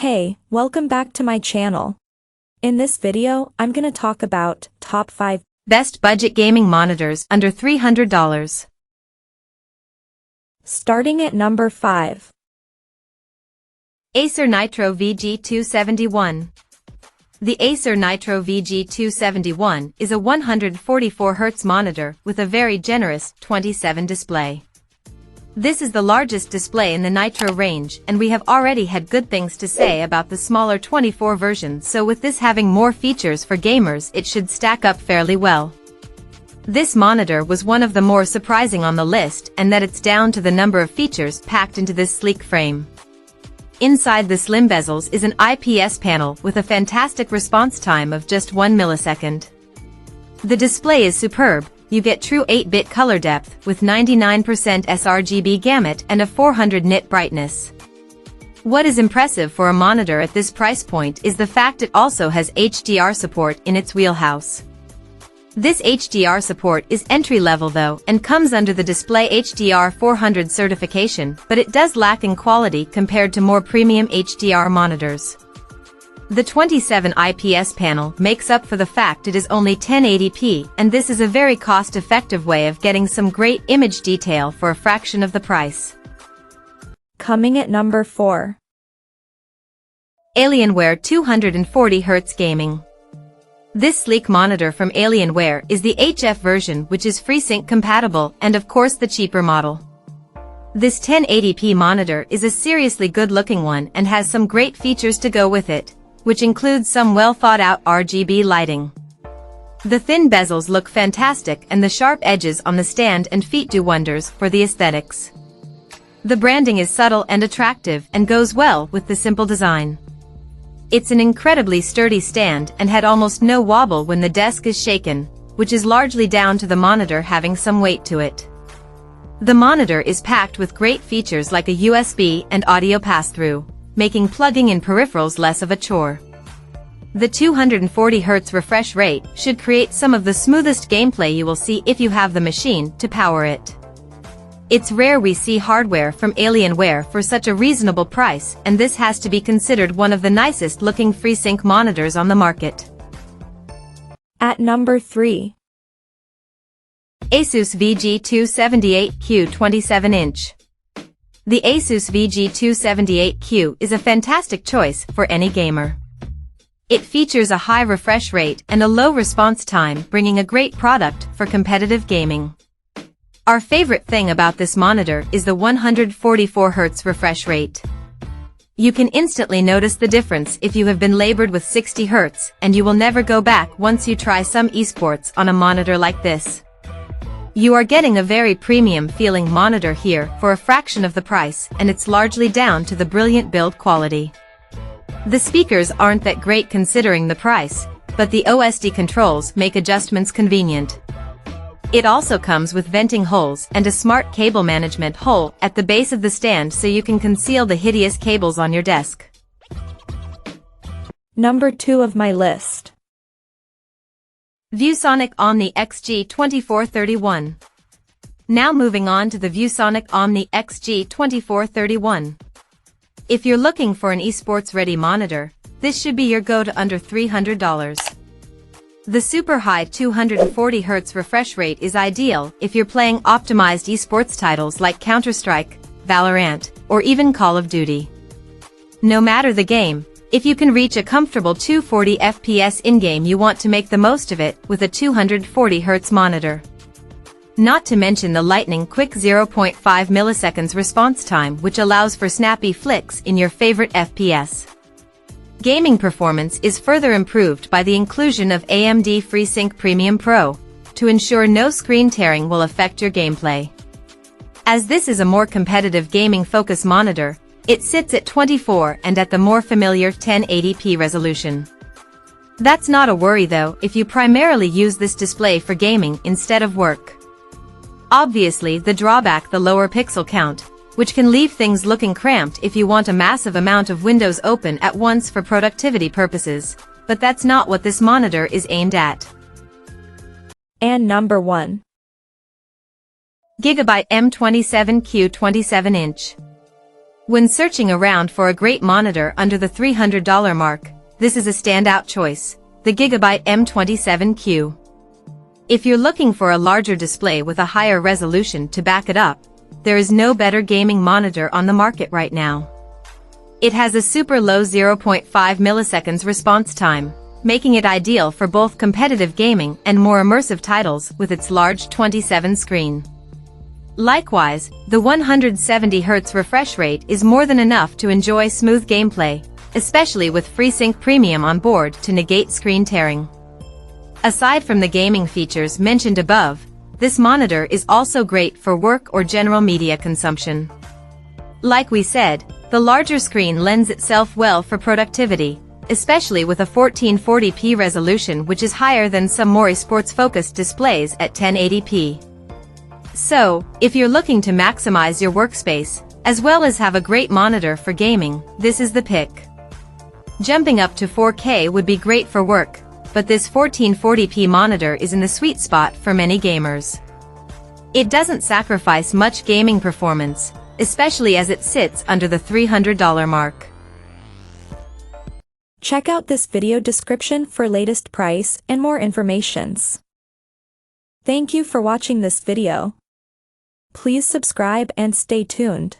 Hey, welcome back to my channel. In this video, I'm gonna talk about top 5 best budget gaming monitors under $300. Starting at number 5. Acer Nitro VG271. The Acer Nitro VG271 is a 144Hz monitor with a very generous 27 display. This is the largest display in the Nitro range, and we have already had good things to say about the smaller 24 version, so with this having more features for gamers, it should stack up fairly well. This monitor was one of the more surprising on the list, and that it's down to the number of features packed into this sleek frame. Inside the slim bezels is an IPS panel with a fantastic response time of just 1 millisecond. The display is superb. You get true 8-bit color depth with 99% sRGB gamut and a 400 nit brightness. What is impressive for a monitor at this price point is the fact it also has HDR support in its wheelhouse. This HDR support is entry-level though and comes under the Display HDR 400 certification, but it does lack in quality compared to more premium HDR monitors. The 27 IPS panel makes up for the fact it is only 1080p, and this is a very cost-effective way of getting some great image detail for a fraction of the price. Coming at number 4. Alienware 240Hz Gaming. This sleek monitor from Alienware is the HF version, which is FreeSync compatible and of course the cheaper model. This 1080p monitor is a seriously good-looking one and has some great features to go with it, which includes some well-thought-out RGB lighting. The thin bezels look fantastic, and the sharp edges on the stand and feet do wonders for the aesthetics. The branding is subtle and attractive and goes well with the simple design. It's an incredibly sturdy stand and had almost no wobble when the desk is shaken, which is largely down to the monitor having some weight to it. The monitor is packed with great features like a USB and audio pass-through, making plugging in peripherals less of a chore. The 240Hz refresh rate should create some of the smoothest gameplay you will see if you have the machine to power it. It's rare we see hardware from Alienware for such a reasonable price, and this has to be considered one of the nicest looking FreeSync monitors on the market. At number 3. ASUS VG278Q 27-inch. The ASUS VG278Q is a fantastic choice for any gamer. It features a high refresh rate and a low response time, bringing a great product for competitive gaming. Our favorite thing about this monitor is the 144Hz refresh rate. You can instantly notice the difference if you have been labored with 60Hz, and you will never go back once you try some esports on a monitor like this. You are getting a very premium feeling monitor here for a fraction of the price, and it's largely down to the brilliant build quality. The speakers aren't that great considering the price, but the OSD controls make adjustments convenient. It also comes with venting holes and a smart cable management hole at the base of the stand so you can conceal the hideous cables on your desk. Number 2 of my list. ViewSonic OMNI XG2431. Now moving on to the ViewSonic OMNI XG2431. If you're looking for an esports-ready monitor, this should be your go-to under $300. The super high 240Hz refresh rate is ideal if you're playing optimized esports titles like Counter-Strike, Valorant, or even Call of Duty. No matter the game, if you can reach a comfortable 240 FPS in-game, you want to make the most of it with a 240Hz monitor. Not to mention the lightning-quick 0.5 milliseconds response time, which allows for snappy flicks in your favorite FPS. Gaming performance is further improved by the inclusion of AMD FreeSync Premium Pro, to ensure no screen tearing will affect your gameplay. As this is a more competitive gaming-focused monitor, it sits at 24 and at the more familiar 1080p resolution. That's not a worry though if you primarily use this display for gaming instead of work. Obviously the drawback, the lower pixel count, which can leave things looking cramped if you want a massive amount of windows open at once for productivity purposes, but that's not what this monitor is aimed at. And number 1. GIGABYTE M27Q 27-inch. When searching around for a great monitor under the $300 mark, this is a standout choice, the GIGABYTE M27Q. If you're looking for a larger display with a higher resolution to back it up, there is no better gaming monitor on the market right now. It has a super low 0.5 milliseconds response time, making it ideal for both competitive gaming and more immersive titles with its large 27 screen. Likewise, the 170Hz refresh rate is more than enough to enjoy smooth gameplay, especially with FreeSync Premium on board to negate screen tearing. Aside from the gaming features mentioned above, this monitor is also great for work or general media consumption. Like we said, the larger screen lends itself well for productivity, especially with a 1440p resolution, which is higher than some more esports-focused displays at 1080p. So, if you're looking to maximize your workspace, as well as have a great monitor for gaming, this is the pick. Jumping up to 4K would be great for work, but this 1440p monitor is in the sweet spot for many gamers. It doesn't sacrifice much gaming performance, especially as it sits under the $300 mark. Check out this video description for latest price and more informations. Thank you for watching this video. Please subscribe and stay tuned.